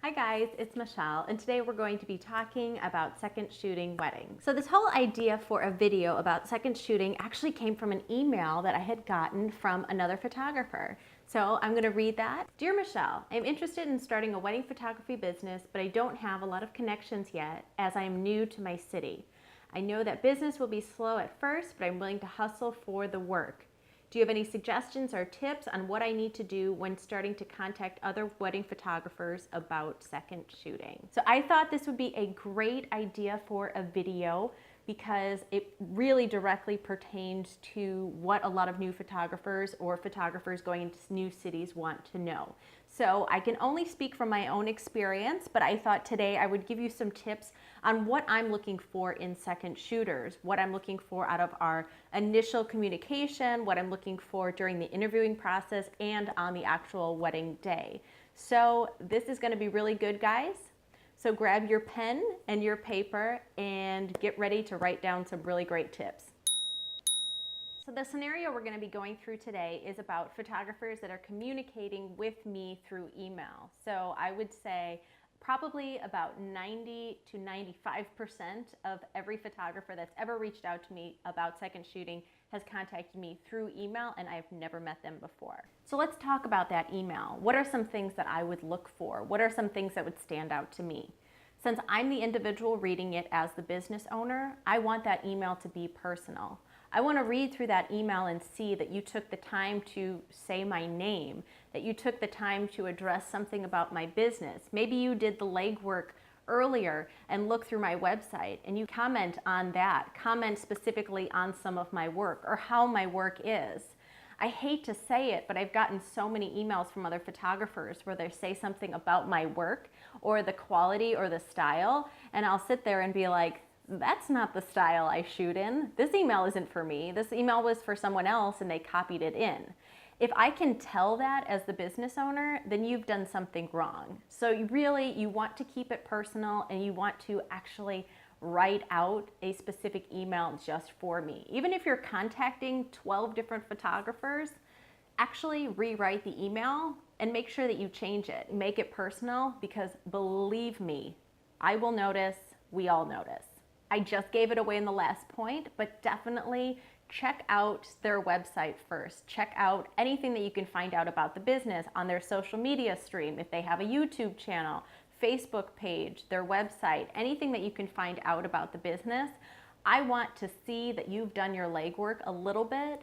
Hi guys, it's Michelle, and today we're going to be talking about second shooting weddings. So this whole idea for a video about second shooting actually came from an email that I had gotten from another photographer. So I'm going to read that. Dear Michelle, I'm interested in starting a wedding photography business, but I don't have a lot of connections yet as I am new to my city. I know that business will be slow at first, but I'm willing to hustle for the work. Do you have any suggestions or tips on what I need to do when starting to contact other wedding photographers about second shooting? So I thought this would be a great idea for a video because it really directly pertains to what a lot of new photographers or photographers going into new cities want to know. So I can only speak from my own experience, but I thought today I would give you some tips on what I'm looking for in second shooters, what I'm looking for out of our initial communication, what I'm looking for during the interviewing process, and on the actual wedding day. So this is going to be really good, guys. So grab your pen and your paper and get ready to write down some really great tips. So the scenario we're going to be going through today is about photographers that are communicating with me through email. So I would say probably about 90 to 95% of every photographer that's ever reached out to me about second shooting has contacted me through email, and I've never met them before. So let's talk about that email. What are some things that I would look for? What are some things that would stand out to me? Since I'm the individual reading it as the business owner, I want that email to be personal. I want to read through that email and see that you took the time to say my name, that you took the time to address something about my business. Maybe you did the legwork earlier and look through my website and you comment on that, comment specifically on some of my work or how my work is. I hate to say it, but I've gotten so many emails from other photographers where they say something about my work or the quality or the style, and I'll sit there and be like, that's not the style I shoot in. This email isn't for me. This email was for someone else and they copied it in. If I can tell that as the business owner, then you've done something wrong. So you want to keep it personal and you want to actually write out a specific email just for me. Even if you're contacting 12 different photographers, actually rewrite the email and make sure that you change it. Make it personal, because believe me, I will notice, we all notice. I just gave it away in the last point, but definitely check out their website first. Check out anything that you can find out about the business on their social media stream, if they have a YouTube channel, Facebook page, their website, anything that you can find out about the business. I want to see that you've done your legwork a little bit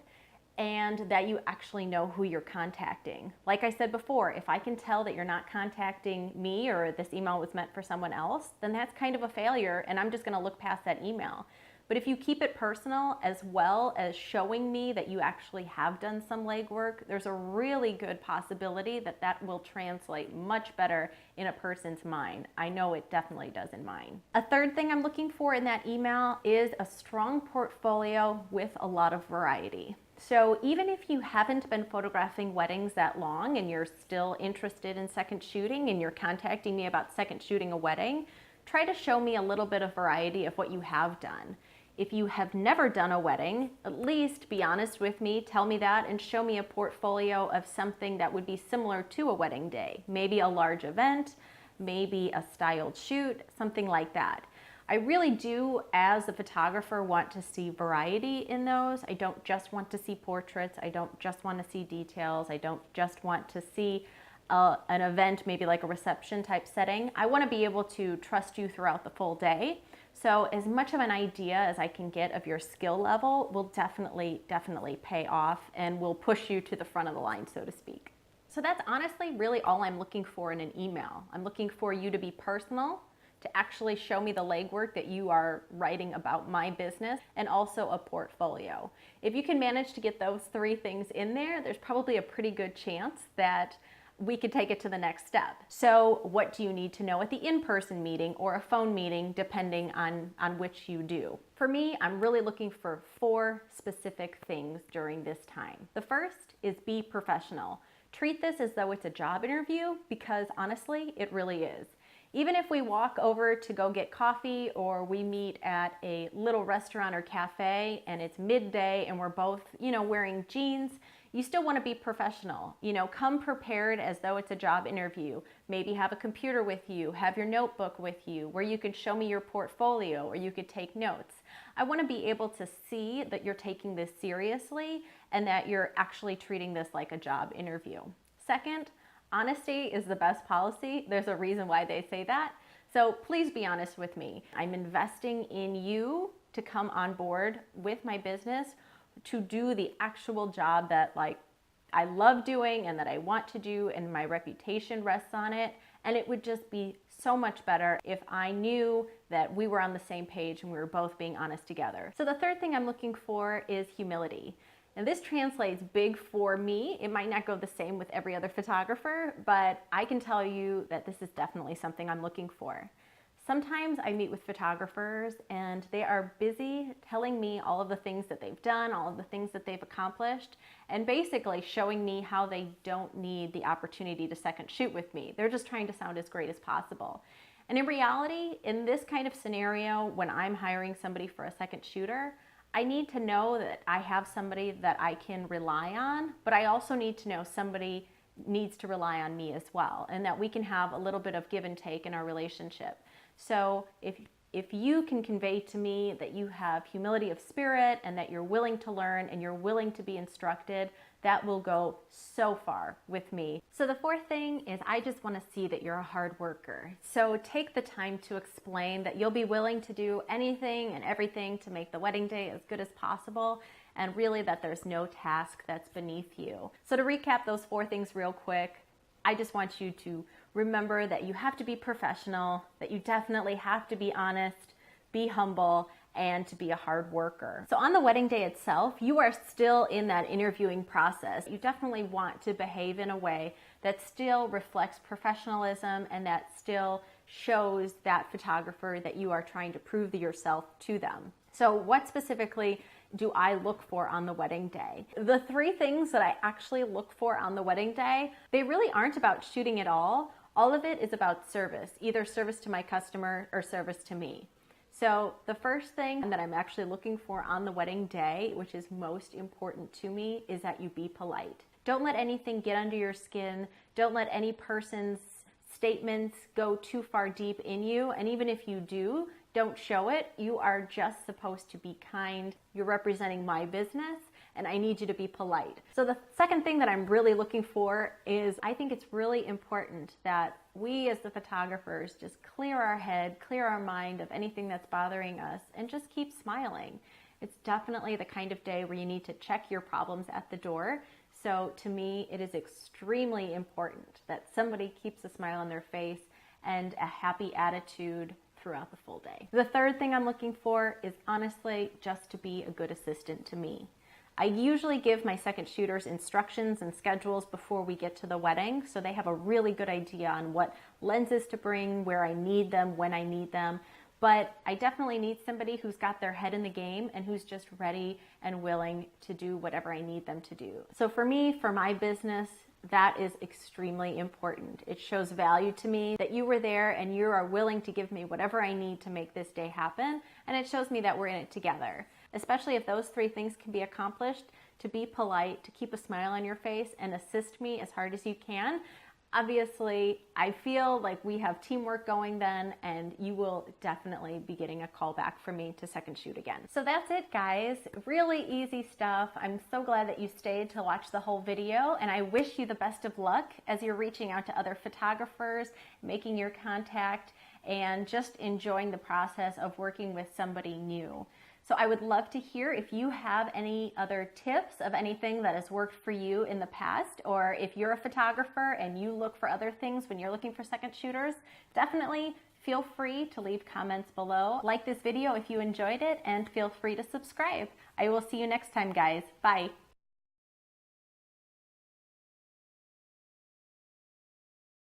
and that you actually know who you're contacting. Like I said before, if I can tell that you're not contacting me or this email was meant for someone else, then that's kind of a failure and I'm just gonna look past that email. But if you keep it personal as well as showing me that you actually have done some legwork, there's a really good possibility that that will translate much better in a person's mind. I know it definitely does in mine. A third thing I'm looking for in that email is a strong portfolio with a lot of variety. So even if you haven't been photographing weddings that long and you're still interested in second shooting and you're contacting me about second shooting a wedding, try to show me a little bit of variety of what you have done. If you have never done a wedding, at least be honest with me, tell me that, and show me a portfolio of something that would be similar to a wedding day. Maybe a large event, maybe a styled shoot, something like that. I really do, as a photographer, want to see variety in those. I don't just want to see portraits. I don't just want to see details. I don't just want to see an event, maybe like a reception type setting. I want to be able to trust you throughout the full day. So as much of an idea as I can get of your skill level will definitely pay off and will push you to the front of the line, so to speak. So that's honestly really all I'm looking for in an email. I'm looking for you to be personal, to actually show me the legwork that you are writing about my business, and also a portfolio. If you can manage to get those three things in there, there's probably a pretty good chance that we could take it to the next step. So what do you need to know at the in-person meeting or a phone meeting, depending on which you do? For me, I'm really looking for 4 specific things during this time. The first is be professional. Treat this as though it's a job interview, because honestly, it really is. Even if we walk over to go get coffee or we meet at a little restaurant or cafe and it's midday and we're both, wearing jeans, you still want to be professional. You know, come prepared as though it's a job interview. Maybe have a computer with you, have your notebook with you where you could show me your portfolio or you could take notes. I want to be able to see that you're taking this seriously and that you're actually treating this like a job interview. Second, honesty is the best policy. There's a reason why they say that. So please be honest with me. I'm investing in you to come on board with my business to do the actual job that I love doing and that I want to do, and my reputation rests on it. And it would just be so much better if I knew that we were on the same page and we were both being honest together. So the third thing I'm looking for is humility. And this translates big for me. It might not go the same with every other photographer, but I can tell you that this is definitely something I'm looking for. Sometimes I meet with photographers and they are busy telling me all of the things that they've done, all of the things that they've accomplished, and basically showing me how they don't need the opportunity to second shoot with me. They're just trying to sound as great as possible. And in reality, in this kind of scenario, when I'm hiring somebody for a second shooter, I need to know that I have somebody that I can rely on, but I also need to know somebody needs to rely on me as well, and that we can have a little bit of give and take in our relationship. So if you can convey to me that you have humility of spirit and that you're willing to learn and you're willing to be instructed, that will go so far with me. So the fourth thing is I just want to see that you're a hard worker. So take the time to explain that you'll be willing to do anything and everything to make the wedding day as good as possible, and really that there's no task that's beneath you. So to recap those four things real quick, I just want you to remember that you have to be professional, that you definitely have to be honest, be humble, and to be a hard worker. So on the wedding day itself, you are still in that interviewing process. You definitely want to behave in a way that still reflects professionalism and that still shows that photographer that you are trying to prove yourself to them. So what specifically do I look for on the wedding day? The three things that I actually look for on the wedding day, they really aren't about shooting at all. All of it is about service, either service to my customer or service to me. So the first thing that I'm actually looking for on the wedding day, which is most important to me, is that you be polite. Don't let anything get under your skin. Don't let any person's statements go too far deep in you. And even if you do, don't show it. You are just supposed to be kind. You're representing my business, and I need you to be polite. So the second thing that I'm really looking for is I think it's really important that we as the photographers just clear our head, clear our mind of anything that's bothering us, and just keep smiling. It's definitely the kind of day where you need to check your problems at the door. So to me, it is extremely important that somebody keeps a smile on their face and a happy attitude throughout the full day. The third thing I'm looking for is honestly just to be a good assistant to me. I usually give my second shooters instructions and schedules before we get to the wedding, so they have a really good idea on what lenses to bring, where I need them, when I need them. But I definitely need somebody who's got their head in the game and who's just ready and willing to do whatever I need them to do. So for me, for my business, that is extremely important. It shows value to me that you were there and you are willing to give me whatever I need to make this day happen. And it shows me that we're in it together. Especially if those three things can be accomplished, to be polite, to keep a smile on your face, and assist me as hard as you can. Obviously, I feel like we have teamwork going then, and you will definitely be getting a call back from me to second shoot again. So that's it, guys. Really easy stuff. I'm so glad that you stayed to watch the whole video, and I wish you the best of luck as you're reaching out to other photographers, making your contact, and just enjoying the process of working with somebody new. So I would love to hear if you have any other tips of anything that has worked for you in the past, or if you're a photographer and you look for other things when you're looking for second shooters, definitely feel free to leave comments below. Like this video if you enjoyed it, and feel free to subscribe. I will see you next time, guys. Bye.